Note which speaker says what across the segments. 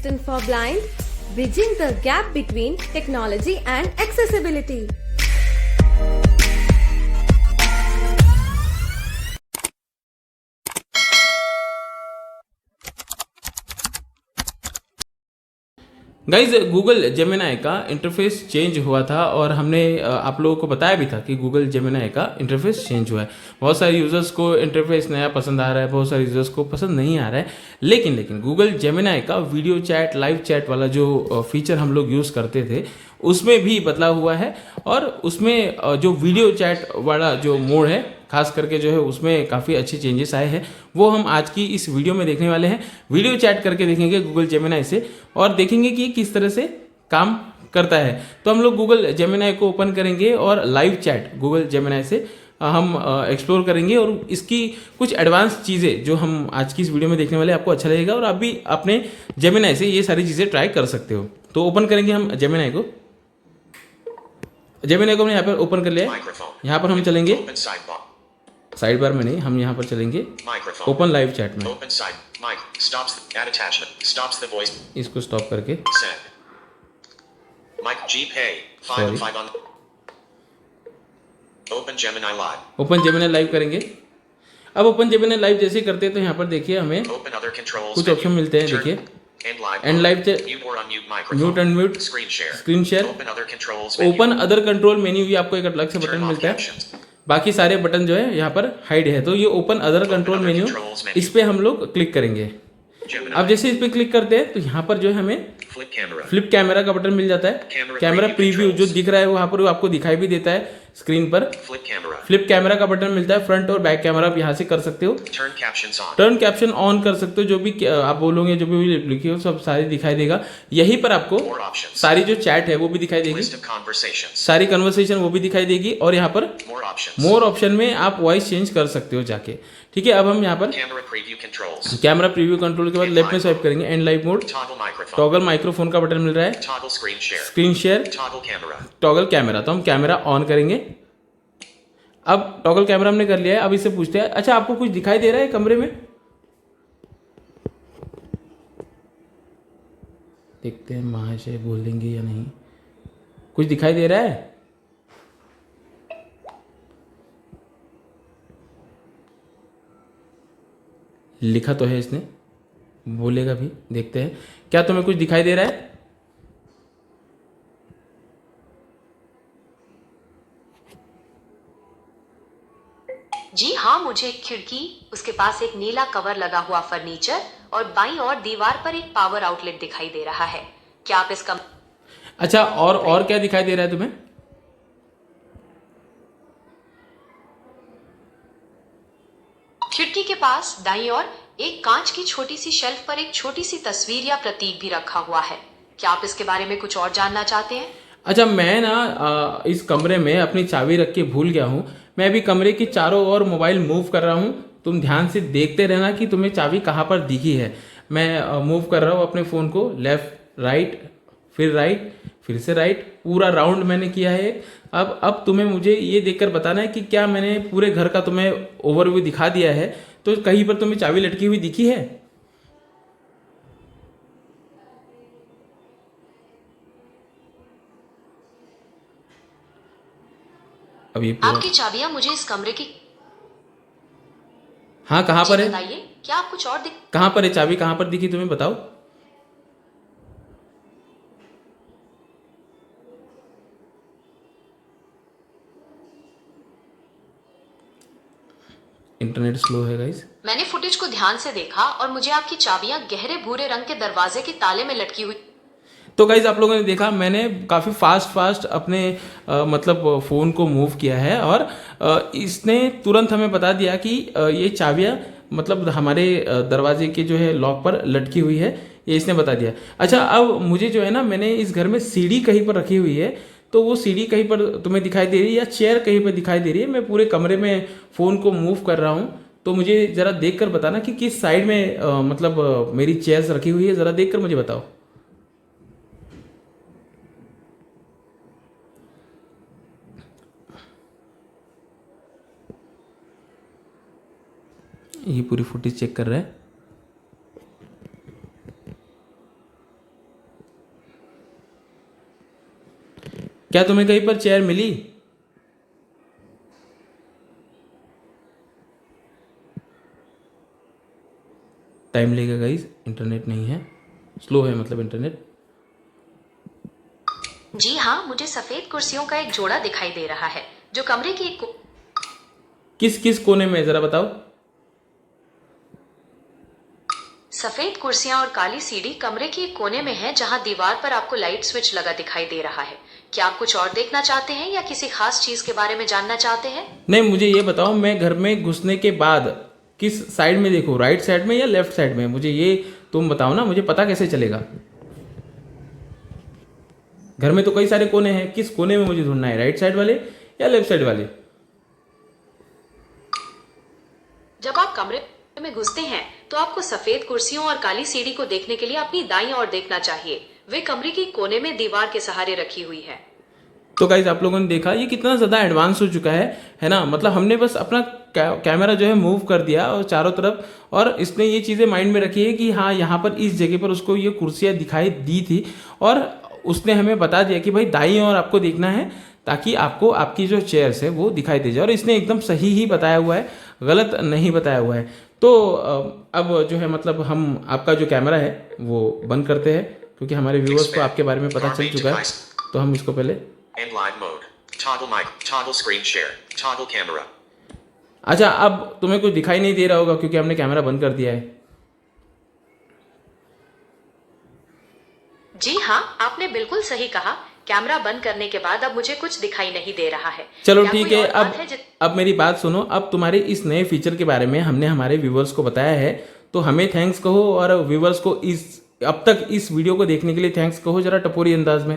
Speaker 1: assistant for blind, bridging the gap between technology and accessibility.
Speaker 2: Guys Google Gemini का interface change हुआ था और हमने आप लोगों को बताया भी था कि गूगल जेमिनाई का इंटरफेस चेंज हुआ है। बहुत सारे यूज़र्स को इंटरफेस नया पसंद आ रहा है, बहुत सारे यूज़र्स को पसंद नहीं आ रहा है। लेकिन गूगल जेमिनाई का वीडियो चैट, लाइव चैट वाला जो फीचर हम लोग यूज़ करते थे उसमें भी बदलाव हुआ है और उसमें जो वीडियो चैट वाला जो मोड है खास करके जो है उसमें काफ़ी अच्छे चेंजेस आए हैं। वो हम आज की इस वीडियो में देखने वाले हैं। वीडियो चैट करके देखेंगे गूगल जेमिनाई से और देखेंगे कि किस तरह से काम करता है। तो हम लोग गूगल जेमिनाई को ओपन करेंगे और लाइव चैट गूगल जेमिनाई से हम एक्सप्लोर करेंगे और इसकी कुछ एडवांस चीज़ें जो हम आज की इस वीडियो में देखने वाले आपको अच्छा लगेगा और आप भी अपने जेमिनाई से ये सारी चीज़ें ट्राई कर सकते हो। तो ओपन करेंगे हम जेमिनाई को हमने यहाँ पर ओपन कर लिया है। यहाँ पर हम चलेंगे साइड बार में नहीं, हम यहाँ पर चलेंगे ओपन लाइव चैट में। इसको स्टॉप करके ओपन जेमिनाई लाइव करेंगे। अब ओपन जेमिनाई लाइव जैसे करते हैं तो यहाँ पर देखिए हमें कुछ ऑप्शन मिलते हैं। देखिए and live mute unmute, screen share, open other control menu भी आपको एक अलग से बटन मिलता है। बाकी सारे बटन जो है यहाँ पर हाइड है। तो ये ओपन अदर कंट्रोल मेन्यू, इस पे हम लोग क्लिक करेंगे। अब जैसे इस पे क्लिक करते हैं तो यहाँ पर जो है हमें फ्लिप कैमरा का बटन मिल जाता है। कैमरा प्रीव्यू जो दिख रहा है वहाँ पर आपको दिखाई भी देता है स्क्रीन पर। फ्लिप कैमरा का बटन मिलता है। फ्रंट और बैक कैमरा आप यहाँ से कर सकते हो। टर्न कैप्शन ऑन कर सकते हो। जो भी आप बोलोगे, जो भी लिखी हो सब सारी दिखाई देगा। यहीं पर आपको सारी जो चैट है वो भी दिखाई देगी, सारी कन्वर्सेशन वो भी दिखाई देगी और यहाँ पर मोर ऑप्शन में आप वॉइस चेंज कर सकते हो जाके। ठीक है, अब हम यहाँ पर कैमरा प्रीव्यू कंट्रोल के बाद लेफ्ट में स्वाइप करेंगे। And live mode, toggle microphone का बटन मिल रहा है, स्क्रीन शेयर, टॉगल कैमरा। तो हम कैमरा ऑन करेंगे। अब टॉगल कैमरा हमने कर लिया है। अब इससे पूछते हैं, अच्छा आपको कुछ दिखाई दे रहा है कमरे में? देखते हैं महाशय बोलेंगे या नहीं। कुछ दिखाई दे रहा है? लिखा तो है इसने, बोलेगा भी। देखते हैं क्या तुम्हें कुछ दिखाई दे रहा है?
Speaker 3: जी हाँ, मुझे एक खिड़की, उसके पास एक नीला कवर लगा हुआ फर्नीचर और बाईं ओर दीवार पर एक पावर आउटलेट दिखाई दे रहा है। क्या आप इसका
Speaker 2: अच्छा और क्या दिखाई दे रहा है तुम्हें?
Speaker 3: खिड़की के पास दाईं ओर एक कांच की छोटी सी शेल्फ पर एक छोटी सी तस्वीर या प्रतीक भी रखा हुआ है। क्या आप इसके बारे में कुछ और जानना चाहते हैं?
Speaker 2: अच्छा, मैं ना इस कमरे में अपनी चाबी रख के भूल गया हूँ। मैं अभी कमरे के चारों ओर मोबाइल मूव कर रहा हूँ। तुम ध्यान से देखते रहना कि तुम्हें चाबी कहाँ पर दिखी है। मैं मूव कर रहा हूँ अपने फ़ोन को, लेफ्ट राइट फिर से राइट, पूरा राउंड मैंने किया है। अब तुम्हें मुझे ये देखकर बताना है कि क्या मैंने पूरे घर का तुम्हें ओवरव्यू दिखा दिया है। तो कहीं पर तुम्हें चाबी लटकी हुई दिखी है? अब ये
Speaker 3: आपकी चाबियां मुझे इस कमरे की
Speaker 2: हाँ, कहाँ पर है?
Speaker 3: बताइए, क्या आप कुछ और
Speaker 2: कहाँ पर है चाबी? कहाँ पर दिखी तुम्हें, बताओ। इंटरनेट स्लो है गाइस।
Speaker 3: मैंने फुटेज को ध्यान से देखा और मुझे आपकी चाबियां गहरे भूरे रंग के दरवाजे के ताले में लटकी हुई।
Speaker 2: तो गाइज आप लोगों ने देखा, मैंने काफ़ी फास्ट अपने मतलब फ़ोन को मूव किया है और इसने तुरंत हमें बता दिया कि ये चाबियाँ मतलब हमारे दरवाजे के जो है लॉक पर लटकी हुई है। ये इसने बता दिया। अच्छा, अब मुझे जो है ना, मैंने इस घर में सीढ़ी कहीं पर रखी हुई है। तो वो सीढ़ी कहीं पर तुम्हें दिखाई दे रही है या चेयर कहीं पर दिखाई दे रही है? मैं पूरे कमरे में फ़ोन को मूव कर रहा हूँ। तो मुझे ज़रा देख कर बताना कि किस साइड में मतलब मेरी चेयर्स रखी हुई है। ज़रा देख कर मुझे बताओ। ये पूरी फुटेज चेक कर रहा है। क्या तुम्हें कहीं पर चेयर मिली? टाइम लेगा गाइस, इंटरनेट नहीं है, स्लो है मतलब इंटरनेट।
Speaker 3: जी हाँ, मुझे सफेद कुर्सियों का एक जोड़ा दिखाई दे रहा है जो कमरे की एक
Speaker 2: किस किस कोने में, जरा बताओ।
Speaker 3: सफेद कुर्सियां और काली सीढ़ी कमरे के एक कोने में है जहां दीवार पर आपको लाइट स्विच लगा दिखाई दे रहा है। क्या आप कुछ और देखना चाहते हैं या किसी खास चीज के बारे में जानना चाहते हैं?
Speaker 2: नहीं, मुझे ये बताओ, मैं घर में घुसने के बाद किस साइड में देखूं, राइट साइड में या लेफ्ट साइड में? मुझे ये तुम बताओ ना, मुझे पता कैसे चलेगा? घर में तो कई सारे कोने हैं, किस कोने में मुझे ढूंढना है, राइट साइड वाले या लेफ्ट साइड वाले?
Speaker 3: जब आप कमरे में घुसते हैं तो आपको सफेद कुर्सियों और काली सीढ़ी को देखने के लिए अपनी दाईं ओर देखना चाहिए। वे कमरे के कोने में दीवार के सहारे रखी हुई है।
Speaker 2: तो गाइस, आप लोगों ने देखा ये कितना ज़्यादा एडवांस हो चुका है ना? मतलब हमने बस अपना कैमरा जो है मूव कर दिया और चारों तरफ, और इसने ये चीज़ें माइंड में रखी है कि हाँ, यहाँ पर इस जगह पर उसको ये कुर्सियाँ दिखाई दी थी, और उसने हमें बता दिया कि भाई दाईं ओर आपको देखना है ताकि आपको आपकी जो चेयर्स है वो दिखाई दे जाए। और इसने एकदम सही ही बताया हुआ है, गलत नहीं बताया हुआ है। तो अब जो है मतलब हम आपका जो कैमरा है वो बंद करते हैं, क्योंकि हमारे व्यूअर्स को आपके बारे में पता चल चुका है। तो हम इसको पहले अच्छा, अब तुम्हें कुछ दिखाई नहीं दे रहा होगा क्योंकि हमने कैमरा बंद कर दिया है।
Speaker 3: जी हाँ, आपने बिल्कुल सही कहा। कैमरा बंद करने के बाद अब मुझे कुछ दिखाई नहीं दे रहा है।
Speaker 2: चलो
Speaker 3: क्या
Speaker 2: ठीक
Speaker 3: कोई
Speaker 2: है,
Speaker 3: और बात है
Speaker 2: अब मेरी बात सुनो। अब तुम्हारे इस नए फीचर के बारे में हमने हमारे व्यूवर्स को बताया है, तो हमें थैंक्स कहो, और व्यूवर्स को इस अब तक इस वीडियो को देखने के लिए थैंक्स कहो जरा टपोरी अंदाज में।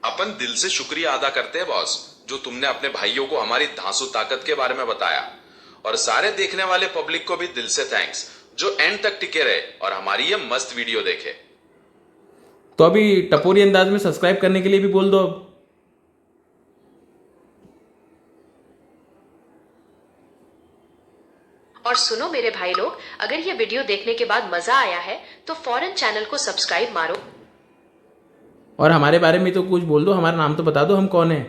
Speaker 4: अपन दिल से शुक्रिया अदा करते हैं बॉस, जो तुमने अपने भाइयों को हमारी धांसू ताकत के बारे में बताया। और सारे देखने वाले पब्लिक को भी दिल से थैंक्स, जो एंड तक टिके रहे और हमारी ये मस्त वीडियो देखे।
Speaker 2: तो अभी टपोरी अंदाज में सब्सक्राइब करने के लिए भी बोल दो अब।
Speaker 3: और सुनो मेरे भाई लोग, अगर ये वीडियो देखने के बाद मजा आया है तो फौरन चैनल को सब्सक्राइब मारो,
Speaker 2: और हमारे बारे में तो कुछ बोल दो, हमारा नाम तो बता दो, हम कौन है।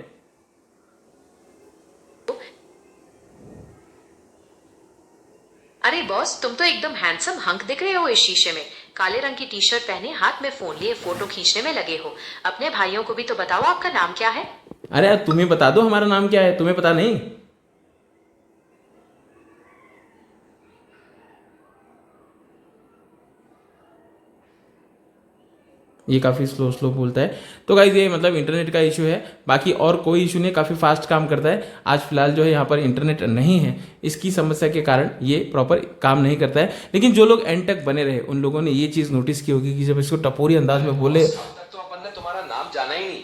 Speaker 3: अरे बॉस, तुम तो एकदम हैंडसम हंक दिख रहे हो इस शीशे में। काले रंग की टी शर्ट पहने, हाथ में फोन लिए फोटो खींचने में लगे हो। अपने भाइयों को भी तो बताओ आपका नाम क्या है।
Speaker 2: अरे यार, तुम्हें बता दो हमारा नाम क्या है, तुम्हें पता नहीं? ये काफ़ी स्लो स्लो बोलता है। तो गाइज, ये मतलब इंटरनेट का इशू है, बाकी और कोई इशू नहीं, काफ़ी फास्ट काम करता है। आज फिलहाल जो है यहाँ पर इंटरनेट नहीं है, इसकी समस्या के कारण ये प्रॉपर काम नहीं करता है। लेकिन जो लोग एंड तक बने रहे उन लोगों ने ये चीज़ नोटिस की होगी कि जब इसको टपोरी अंदाज में बोले,
Speaker 4: तक तो अपन ने तुम्हारा नाम जाना ही नहीं।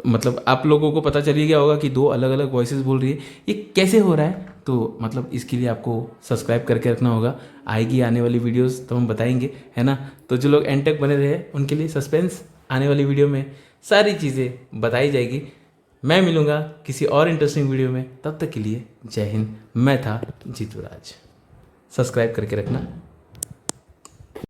Speaker 2: मतलब आप लोगों को पता चल ही गया होगा कि दो अलग अलग वॉइसेस बोल रही है, ये कैसे हो रहा है। तो मतलब इसके लिए आपको सब्सक्राइब करके रखना होगा, आएगी आने वाली वीडियोस तो हम बताएंगे, है ना। तो जो लोग एंड तक बने रहे उनके लिए सस्पेंस, आने वाली वीडियो में सारी चीज़ें बताई जाएगी। मैं मिलूँगा किसी और इंटरेस्टिंग वीडियो में, तब तक के लिए जय हिंद। मैं था जीतू राज, सब्सक्राइब करके रखना।